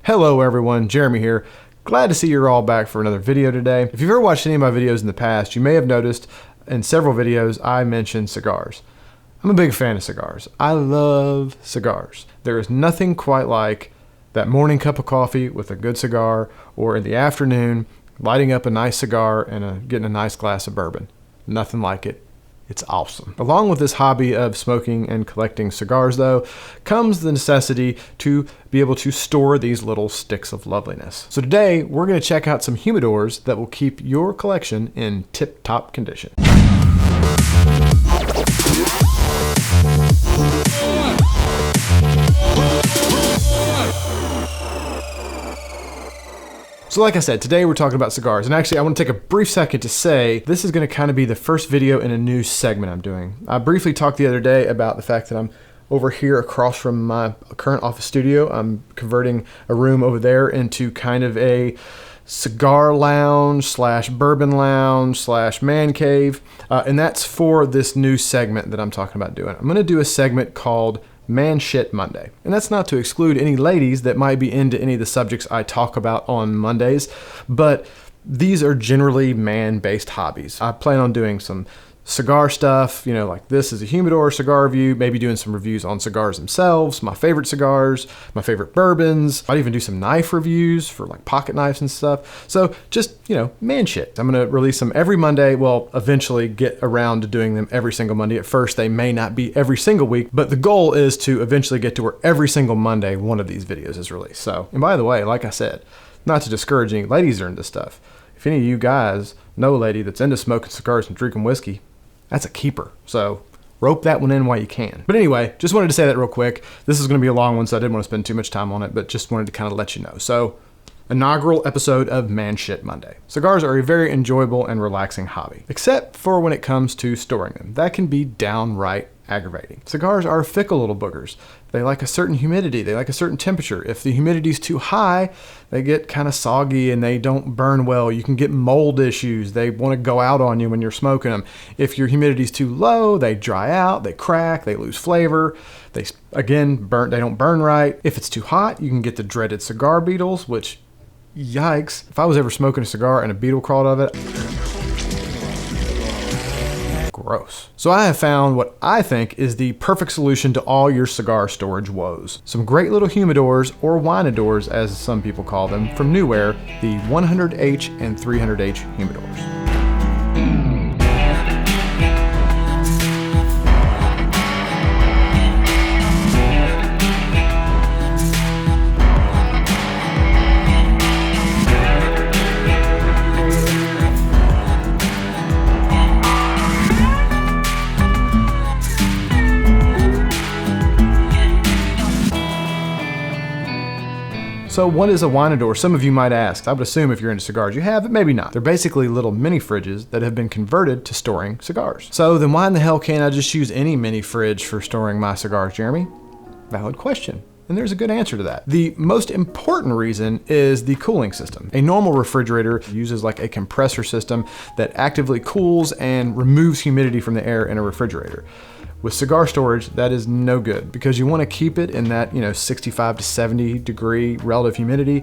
Hello everyone, Jeremy here. Glad to see you're all back for another video today. If you've ever watched any of my videos in the past, you may have noticed in several videos I mentioned cigars. I'm a big fan of cigars. I love cigars. There is nothing quite like that morning cup of coffee with a good cigar, or in the afternoon, lighting up a nice cigar and getting a nice glass of bourbon. Nothing like it. It's awesome. Along with this hobby of smoking and collecting cigars, though, comes the necessity to be able to store these little sticks of loveliness. So today, we're going to check out some humidors that will keep your collection in tip-top condition. So like I said, today we're talking about cigars, and actually I want to take a brief second to say this is going to kind of be the first video in a new segment I'm doing. I briefly talked the other day about the fact that I'm over here across from my current office studio. I'm converting a room over there into kind of a cigar lounge slash bourbon lounge slash man cave, and that's for this new segment that I'm talking about doing. I'm going to do a segment called Man Shit Monday. And that's not to exclude any ladies that might be into any of the subjects I talk about on Mondays, but these are generally man-based hobbies. I plan on doing some cigar stuff, you know, like this is a Humidor cigar review, maybe doing some reviews on cigars themselves, my favorite cigars, my favorite bourbons. I'd even do some knife reviews for like pocket knives and stuff. So just, you know, man shit. I'm going to release them every Monday. Well, eventually get around to doing them every single Monday. At first, they may not be every single week, but the goal is to eventually get to where every single Monday one of these videos is released. So, and by the way, like I said, not to discourage any ladies that are into stuff. If any of you guys know a lady that's into smoking cigars and drinking whiskey, that's a keeper. So rope that one in while you can. But anyway, just wanted to say that real quick. This is going to be a long one, so I didn't want to spend too much time on it, but just wanted to kind of let you know. So, inaugural episode of Man Shit Monday. Cigars are a very enjoyable and relaxing hobby, except for when it comes to storing them. That can be downright aggravating. Cigars are fickle little boogers. They like a certain humidity. They like a certain temperature. If the humidity is too high, they get kind of soggy and they don't burn well. You can get mold issues. They want to go out on you when you're smoking them. If your humidity is too low, they dry out, they crack, they lose flavor. They don't burn right. If it's too hot, you can get the dreaded cigar beetles, which, yikes. If I was ever smoking a cigar and a beetle crawled out of it, gross. So I have found what I think is the perfect solution to all your cigar storage woes. Some great little humidors, or Wineadors as some people call them, from NewAir, the 100H and 300H humidors. So what is a Wineador? Some of you might ask. I would assume if you're into cigars, you have, but maybe not. They're basically little mini fridges that have been converted to storing cigars. So then why in the hell can't I just use any mini fridge for storing my cigars, Jeremy? Valid question. And there's a good answer to that. The most important reason is the cooling system. A normal refrigerator uses like a compressor system that actively cools and removes humidity from the air in a refrigerator. With cigar storage, that is no good because you want to keep it in that, 65 to 70 degree relative humidity.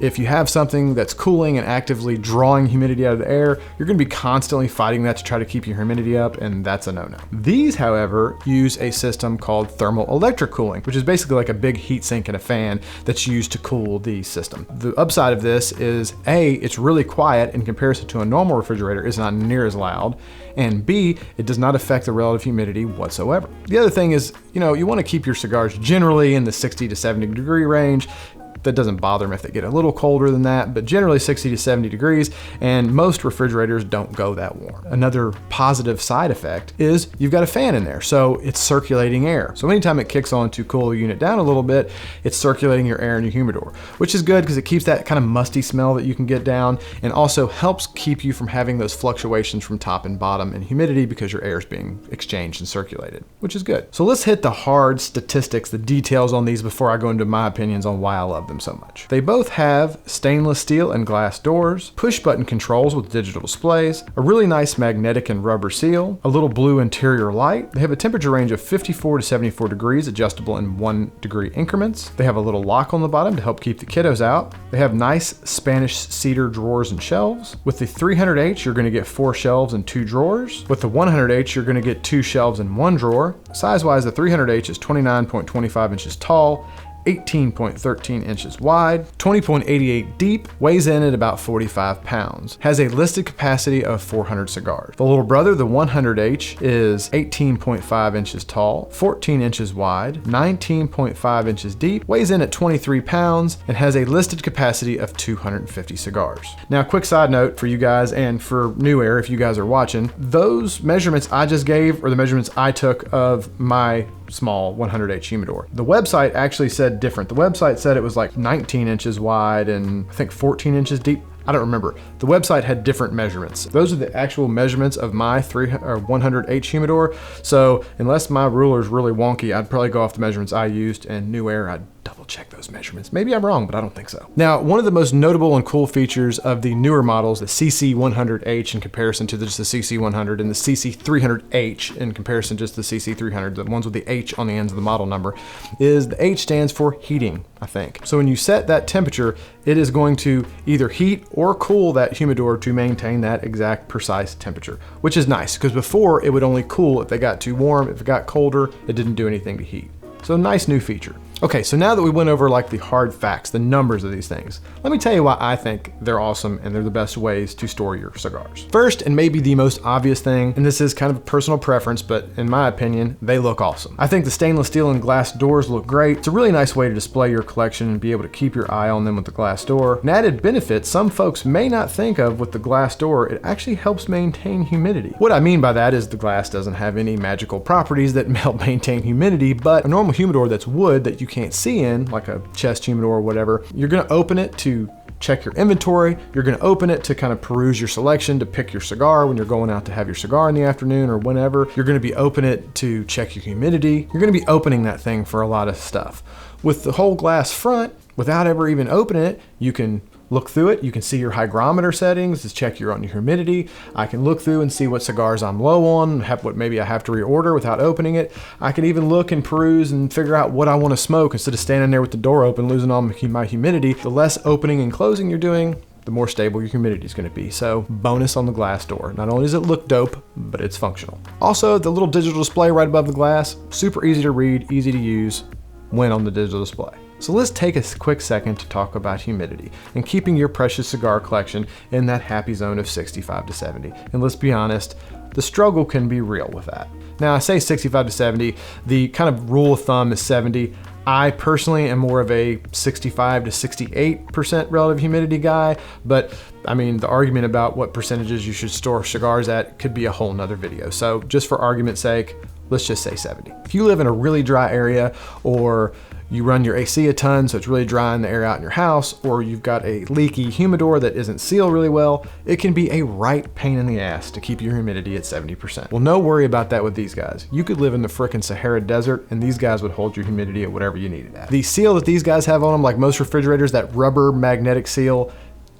If you have something that's cooling and actively drawing humidity out of the air, you're going to be constantly fighting that to try to keep your humidity up, and that's a no-no. These, however, use a system called thermoelectric cooling, which is basically like a big heat sink and a fan that's used to cool the system. The upside of this is A, it's really quiet in comparison to a normal refrigerator. It's not near as loud, and B, it does not affect the relative humidity whatsoever. The other thing is, you want to keep your cigars generally in the 60 to 70 degree range. That doesn't bother them if they get a little colder than that, but generally 60 to 70 degrees, and most refrigerators don't go that warm. Another positive side effect is you've got a fan in there, so it's circulating air. So anytime it kicks on to cool the unit down a little bit, it's circulating your air in your humidor, which is good because it keeps that kind of musty smell that you can get down, and also helps keep you from having those fluctuations from top and bottom in humidity because your air is being exchanged and circulated, which is good. So let's hit the hard statistics, the details on these before I go into my opinions on why I love them so much. They both have stainless steel and glass doors, push button controls with digital displays, a really nice magnetic and rubber seal, a little blue interior light. They have a temperature range of 54 to 74 degrees, adjustable in 1 degree increments. They have a little lock on the bottom to help keep the kiddos out. They have nice Spanish cedar drawers and shelves. With the 300H, you're going to get 4 shelves and 2 drawers. With the 100H, you're going to get 2 shelves and 1 drawer. Size-wise, the 300H is 29.25 inches tall, 18.13 inches wide, 20.88 deep, weighs in at about 45 pounds, has a listed capacity of 400 cigars. The little brother, the 100H, is 18.5 inches tall, 14 inches wide, 19.5 inches deep, weighs in at 23 pounds, and has a listed capacity of 250 cigars. Now, quick side note for you guys and for NewAir, if you guys are watching, those measurements I just gave are the measurements I took of my small 100H humidor. The website actually said different. The website said it was like 19 inches wide and I think 14 inches deep. I don't remember. The website had different measurements. Those are the actual measurements of my 100H humidor. So unless my ruler is really wonky, I'd probably go off the measurements I used, and NewAir, I'd double check those measurements. Maybe I'm wrong, but I don't think so. Now, one of the most notable and cool features of the newer models, the CC-100H in comparison to just the CC-100 and the CC-300H in comparison to just the CC-300, the ones with the H on the ends of the model number, is the H stands for heating, I think. So when you set that temperature, it is going to either heat or cool that humidor to maintain that exact precise temperature, which is nice because before it would only cool if it got too warm. If it got colder, it didn't do anything to heat. So nice new feature. Okay, so now that we went over like the hard facts, the numbers of these things, let me tell you why I think they're awesome and they're the best ways to store your cigars. First, and maybe the most obvious thing, and this is kind of a personal preference, but in my opinion, they look awesome. I think the stainless steel and glass doors look great. It's a really nice way to display your collection and be able to keep your eye on them with the glass door. An added benefit some folks may not think of with the glass door, it actually helps maintain humidity. What I mean by that is the glass doesn't have any magical properties that help maintain humidity, but a normal humidor that's wood that you can't see in, like a chest humidor or whatever, you're gonna open it to check your inventory. You're gonna open it to kind of peruse your selection, to pick your cigar when you're going out to have your cigar in the afternoon or whenever. You're gonna be opening it to check your humidity. You're gonna be opening that thing for a lot of stuff. With the whole glass front, without ever even opening it, you can look through it. You can see your hygrometer settings to check your humidity. I can look through and see what cigars I'm low on, what maybe I have to reorder without opening it. I can even look and peruse and figure out what I want to smoke instead of standing there with the door open, losing all my humidity. The less opening and closing you're doing, the more stable your humidity is going to be. So bonus on the glass door. Not only does it look dope, but it's functional. Also, the little digital display right above the glass, super easy to read, easy to use, win on the digital display. So let's take a quick second to talk about humidity and keeping your precious cigar collection in that happy zone of 65 to 70. And let's be honest, the struggle can be real with that. Now I say 65 to 70, the kind of rule of thumb is 70. I personally am more of a 65 to 68% relative humidity guy, but I mean, the argument about what percentages you should store cigars at could be a whole nother video. So just for argument's sake, let's just say 70. If you live in a really dry area, or you run your AC a ton, so it's really drying the air out in your house, or you've got a leaky humidor that isn't sealed really well, it can be a right pain in the ass to keep your humidity at 70%. Well, no worry about that with these guys. You could live in the frickin' Sahara Desert and these guys would hold your humidity at whatever you need it at. The seal that these guys have on them, like most refrigerators, that rubber magnetic seal,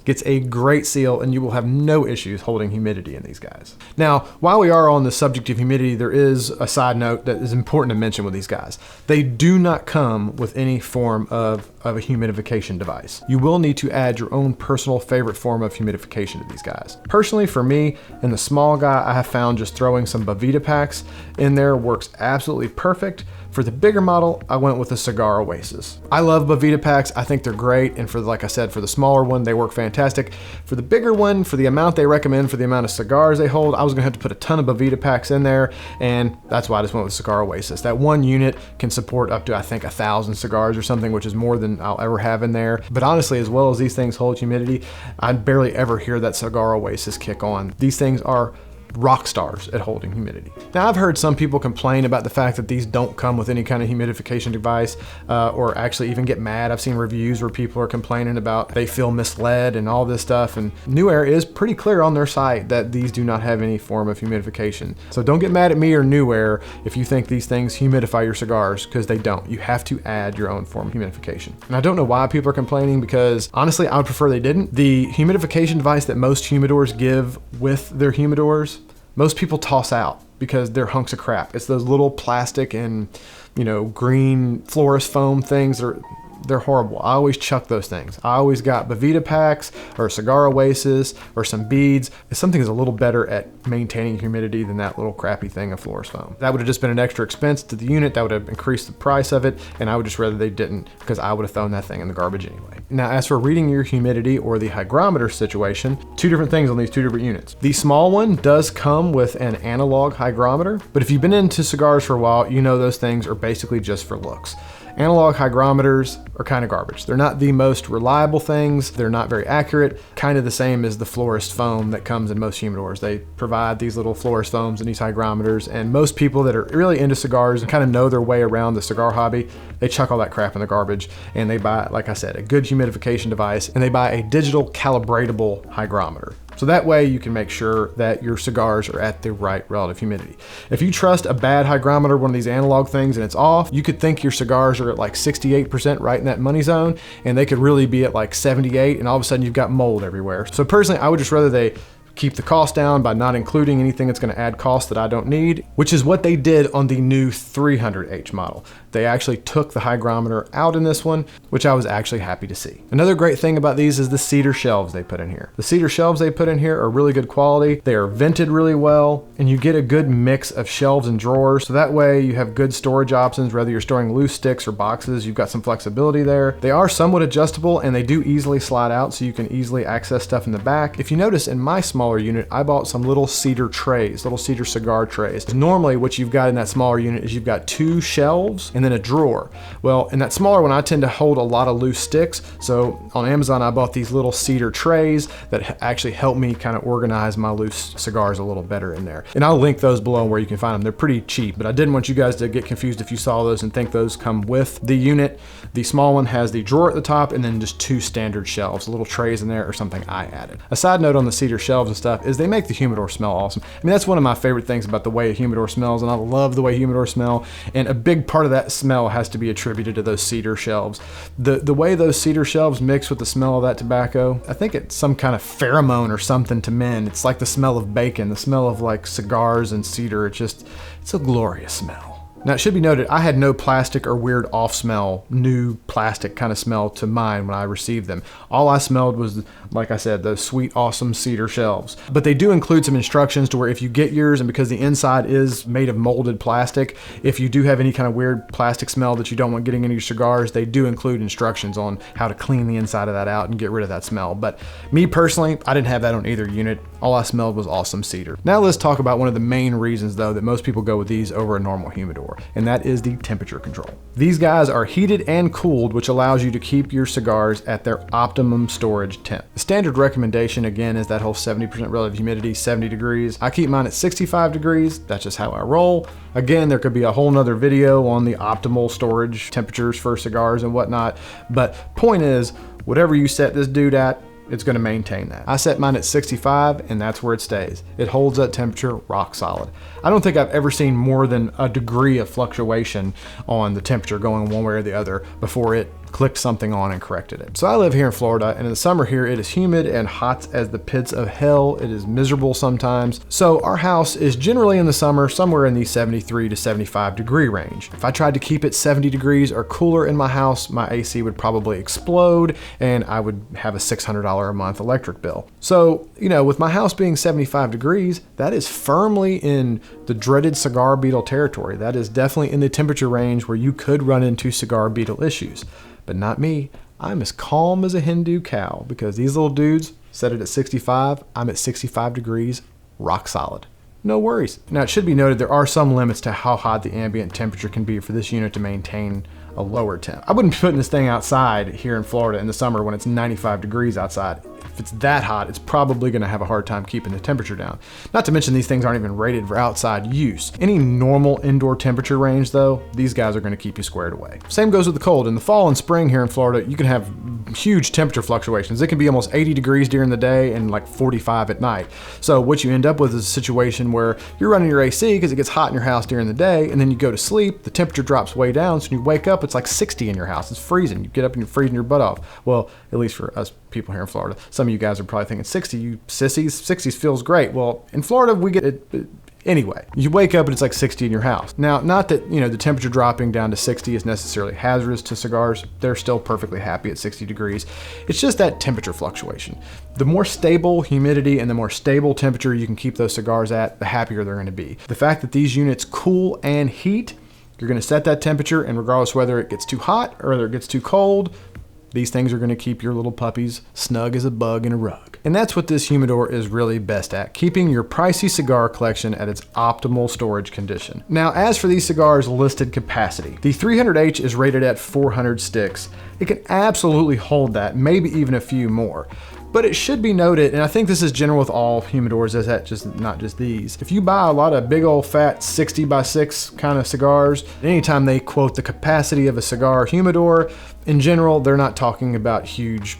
gets a great seal and you will have no issues holding humidity in these guys. Now, while we are on the subject of humidity, there is a side note that is important to mention with these guys. They do not come with any form of a humidification device. You will need to add your own personal favorite form of humidification to these guys. Personally, for me and the small guy, I have found just throwing some Boveda packs in there works absolutely perfect. For the bigger model, I went with the Cigar Oasis. I love Boveda packs. I think they're great. And for, like I said, for the smaller one, they work fantastic. For the bigger one, for the amount they recommend, for the amount of cigars they hold, I was gonna have to put a ton of Boveda packs in there. And that's why I just went with Cigar Oasis. That one unit can support up to, I think, 1,000 cigars or something, which is more than I'll ever have in there. But honestly, as well as these things hold humidity, I barely ever hear that Cigar Oasis kick on. These things are rock stars at holding humidity. Now, I've heard some people complain about the fact that these don't come with any kind of humidification device, or actually even get mad. I've seen reviews where people are complaining about they feel misled and all this stuff, and NewAir is pretty clear on their site that these do not have any form of humidification. So don't get mad at me or NewAir if you think these things humidify your cigars, because they don't. You have to add your own form of humidification. And I don't know why people are complaining, because honestly, I would prefer they didn't. The humidification device that most humidors give with their humidors, most people toss out because they're hunks of crap. It's those little plastic and, you know, green florist foam things. They're horrible. I always chuck those things. I always got Bovita packs or Cigar Oasis or some beads. If something is a little better at maintaining humidity than that little crappy thing of florist foam. That would have just been an extra expense to the unit. That would have increased the price of it, and I would just rather they didn't, because I would have thrown that thing in the garbage anyway. Now, as for reading your humidity or the hygrometer situation, two different things on these two different units. The small one does come with an analog hygrometer, but if you've been into cigars for a while, you know those things are basically just for looks. Analog hygrometers are kind of garbage. They're not the most reliable things. They're not very accurate. Kind of the same as the florist foam that comes in most humidors. They provide these little florist foams and these hygrometers, and most people that are really into cigars and kind of know their way around the cigar hobby, they chuck all that crap in the garbage, and they buy, like I said, a good humidification device, and they buy a digital calibratable hygrometer. So that way you can make sure that your cigars are at the right relative humidity. If you trust a bad hygrometer, one of these analog things, and it's off, you could think your cigars are at like 68% right in that money zone, and they could really be at like 78, and all of a sudden you've got mold everywhere. So personally, I would just rather they keep the cost down by not including anything that's going to add cost that I don't need, which is what they did on the new 300H model. They actually took the hygrometer out in this one, which I was actually happy to see. Another great thing about these is the cedar shelves they put in here. The cedar shelves they put in here are really good quality. They are vented really well, and you get a good mix of shelves and drawers. So that way you have good storage options, whether you're storing loose sticks or boxes, you've got some flexibility there. They are somewhat adjustable, and they do easily slide out, so you can easily access stuff in the back. If you notice, in my smaller unit, I bought some little cedar trays, little cedar cigar trays. Normally what you've got in that smaller unit is you've got two shelves and then a drawer. Well, in that smaller one, I tend to hold a lot of loose sticks. So on Amazon, I bought these little cedar trays that actually help me kind of organize my loose cigars a little better in there. And I'll link those below where you can find them. They're pretty cheap, but I didn't want you guys to get confused if you saw those and think those come with the unit. The small one has the drawer at the top and then just two standard shelves, little trays in there, or something I added. A side note on the cedar shelves and stuff is they make the humidor smell awesome. I mean, that's one of my favorite things about the way a humidor smells, and I love the way humidors smell, and a big part of that smell has to be attributed to those cedar shelves. The way those cedar shelves mix with the smell of that tobacco, I think it's some kind of pheromone or something to men. It's like the smell of bacon, the smell of like cigars and cedar. It's a glorious smell. Now, it should be noted, I had no plastic or weird off smell, new plastic kind of smell to mine when I received them. All I smelled was, like I said, those sweet, awesome cedar shelves. But they do include some instructions to where if you get yours, and because the inside is made of molded plastic, if you do have any kind of weird plastic smell that you don't want getting into your cigars, they do include instructions on how to clean the inside of that out and get rid of that smell. But me personally, I didn't have that on either unit. All I smelled was awesome cedar. Now let's talk about one of the main reasons, though, that most people go with these over a normal humidor, and that is the temperature control. These guys are heated and cooled, which allows you to keep your cigars at their optimum storage temp. The standard recommendation, again, is that whole 70% relative humidity, 70 degrees. I keep mine at 65 degrees. That's just how I roll. Again, there could be a whole nother video on the optimal storage temperatures for cigars and whatnot, but point is, whatever you set this dude at, it's going to maintain that. I set mine at 65, and that's where it stays. It holds that temperature rock solid. I don't think I've ever seen more than a degree of fluctuation on the temperature going one way or the other before it clicked something on and corrected it. So I live here in Florida, and in the summer here, it is humid and hot as the pits of hell. It is miserable sometimes. So our house is generally in the summer somewhere in the 73 to 75 degree range. If I tried to keep it 70 degrees or cooler in my house, my AC would probably explode, and I would have a $600 a month electric bill. So, you know, with my house being 75 degrees, that is firmly in the dreaded cigar beetle territory. That is definitely in the temperature range where you could run into cigar beetle issues. But not me. I'm as calm as a Hindu cow because these little dudes set it at 65. I'm at 65 degrees, rock solid. No worries. Now, it should be noted there are some limits to how hot the ambient temperature can be for this unit to maintain a lower temp. I wouldn't be putting this thing outside here in Florida in the summer when it's 95 degrees outside. If it's that hot, it's probably gonna have a hard time keeping the temperature down. Not to mention these things aren't even rated for outside use. Any normal indoor temperature range though, these guys are gonna keep you squared away. Same goes with the cold. In the fall and spring here in Florida, you can have huge temperature fluctuations. It can be almost 80 degrees during the day and like 45 at night. So what you end up with is a situation where you're running your AC because it gets hot in your house during the day, and then you go to sleep, the temperature drops way down, so when you wake up, it's like 60 in your house. It's freezing. You get up and you're freezing your butt off. Well, at least for us people here in Florida. Some of you guys are probably thinking 60, you sissies, 60s feels great. Well, in Florida, we get it. Anyway, you wake up and it's like 60 in your house. Now, not that, the temperature dropping down to 60 is necessarily hazardous to cigars. They're still perfectly happy at 60 degrees. It's just that temperature fluctuation. The more stable humidity and the more stable temperature you can keep those cigars at, the happier they're gonna be. The fact that these units cool and heat, you're gonna set that temperature, and regardless whether it gets too hot or whether it gets too cold, these things are gonna keep your little puppies snug as a bug in a rug. And that's what this humidor is really best at, keeping your pricey cigar collection at its optimal storage condition. Now, as for these cigars' listed capacity, the 300H is rated at 400 sticks. It can absolutely hold that, maybe even a few more. But it should be noted, and I think this is general with all humidors, is that not just these. If you buy a lot of big old fat 60 by 6 kind of cigars, anytime they quote the capacity of a cigar humidor, in general, they're not talking about huge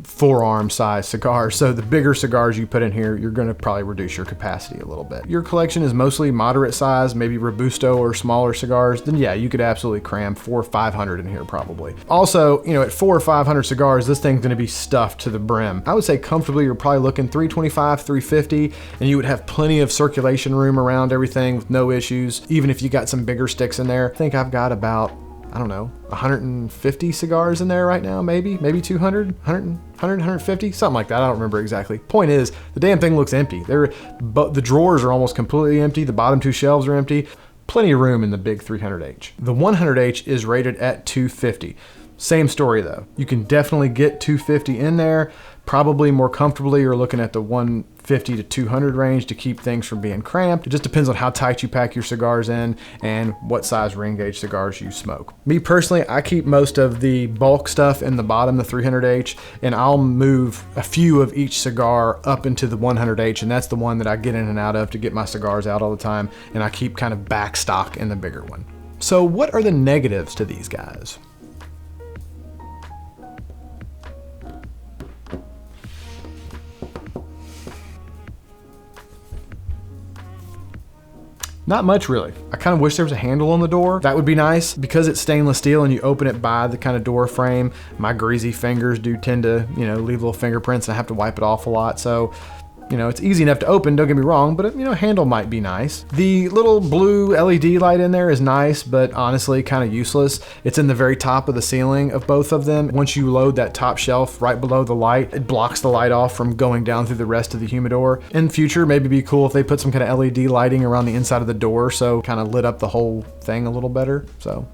forearm size cigars. So the bigger cigars you put in here, you're gonna probably reduce your capacity a little bit. Your collection is mostly moderate size, maybe Robusto or smaller cigars, then yeah, you could absolutely cram 400 or 500 in here probably. Also, at 400 or 500 cigars, this thing's gonna be stuffed to the brim. I would say comfortably, you're probably looking 325, 350, and you would have plenty of circulation room around everything with no issues. Even if you got some bigger sticks in there, I think I've got about, I don't know, 150 cigars in there right now, maybe 200, 150, something like that. I don't remember exactly. Point is, the damn thing looks empty. The drawers are almost completely empty. The bottom 2 shelves are empty. Plenty of room in the big 300H. The 100H is rated at 250. Same story though. You can definitely get 250 in there. Probably more comfortably, you're looking at the 150 to 200 range to keep things from being cramped. It just depends on how tight you pack your cigars in and what size ring gauge cigars you smoke. Me personally, I keep most of the bulk stuff in the bottom, the 300H, and I'll move a few of each cigar up into the 100H, and that's the one that I get in and out of to get my cigars out all the time, and I keep kind of back stock in the bigger one. So what are the negatives to these guys? Not much really. I kind of wish there was a handle on the door. That would be nice. Because it's stainless steel and you open it by the kind of door frame, my greasy fingers do tend to, leave little fingerprints, and I have to wipe it off a lot. So, it's easy enough to open, don't get me wrong, but a handle might be nice. The little blue LED light in there is nice, but honestly kind of useless. It's in the very top of the ceiling of both of them. Once you load that top shelf right below the light, it blocks the light off from going down through the rest of the humidor. In future, maybe be cool if they put some kind of LED lighting around the inside of the door, so kind of lit up the whole thing a little better. So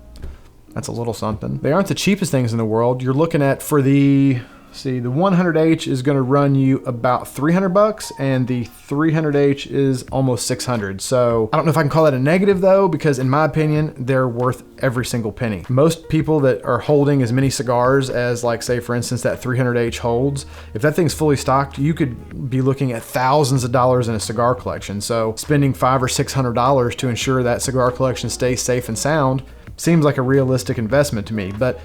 that's a little something. They aren't the cheapest things in the world. You're looking at, for the 100H is gonna run you about 300 bucks, and the 300H is almost 600. So I don't know if I can call that a negative though, because in my opinion, they're worth every single penny. Most people that are holding as many cigars as, like, say for instance, that 300H holds, if that thing's fully stocked, you could be looking at thousands of dollars in a cigar collection. So spending $500 or $600 to ensure that cigar collection stays safe and sound seems like a realistic investment to me. But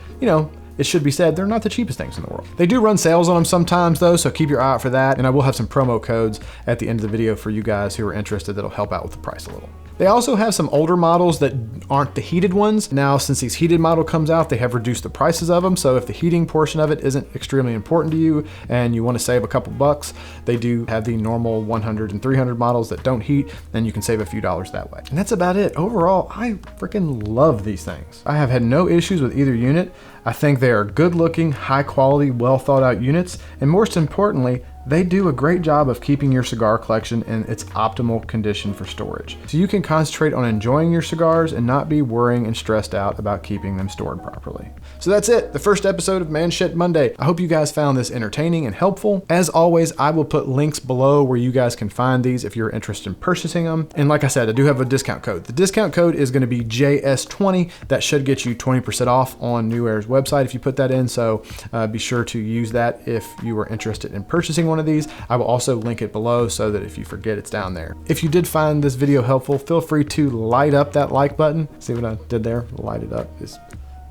it should be said, they're not the cheapest things in the world. They do run sales on them sometimes though, so keep your eye out for that. And I will have some promo codes at the end of the video for you guys who are interested that'll help out with the price a little. They also have some older models that aren't the heated ones. Now, since these heated model comes out, they have reduced the prices of them. So if the heating portion of it isn't extremely important to you and you want to save a couple bucks, they do have the normal 100 and 300 models that don't heat, and you can save a few dollars that way. And that's about it. Overall, I freaking love these things. I have had no issues with either unit. I think they are good looking, high quality, well thought out units, and most importantly, they do a great job of keeping your cigar collection in its optimal condition for storage. So you can concentrate on enjoying your cigars and not be worrying and stressed out about keeping them stored properly. So that's it, the first episode of Man Shit Monday. I hope you guys found this entertaining and helpful. As always, I will put links below where you guys can find these if you're interested in purchasing them. And like I said, I do have a discount code. The discount code is going to be JS20. That should get you 20% off on NewAir's website if you put that in. So be sure to use that if you are interested in purchasing one of these. I will also link it below so that if you forget, it's down there. If you did find this video helpful, feel free to light up that like button. See what I did there? Light it up. It's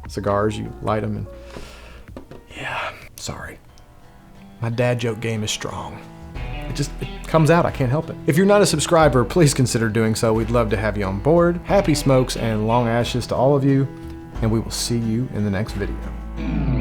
cigars, you light them, and yeah, sorry. My dad joke game is strong. It comes out, I can't help it. If you're not a subscriber, please consider doing so. We'd love to have you on board. Happy smokes and long ashes to all of you, and we will see you in the next video.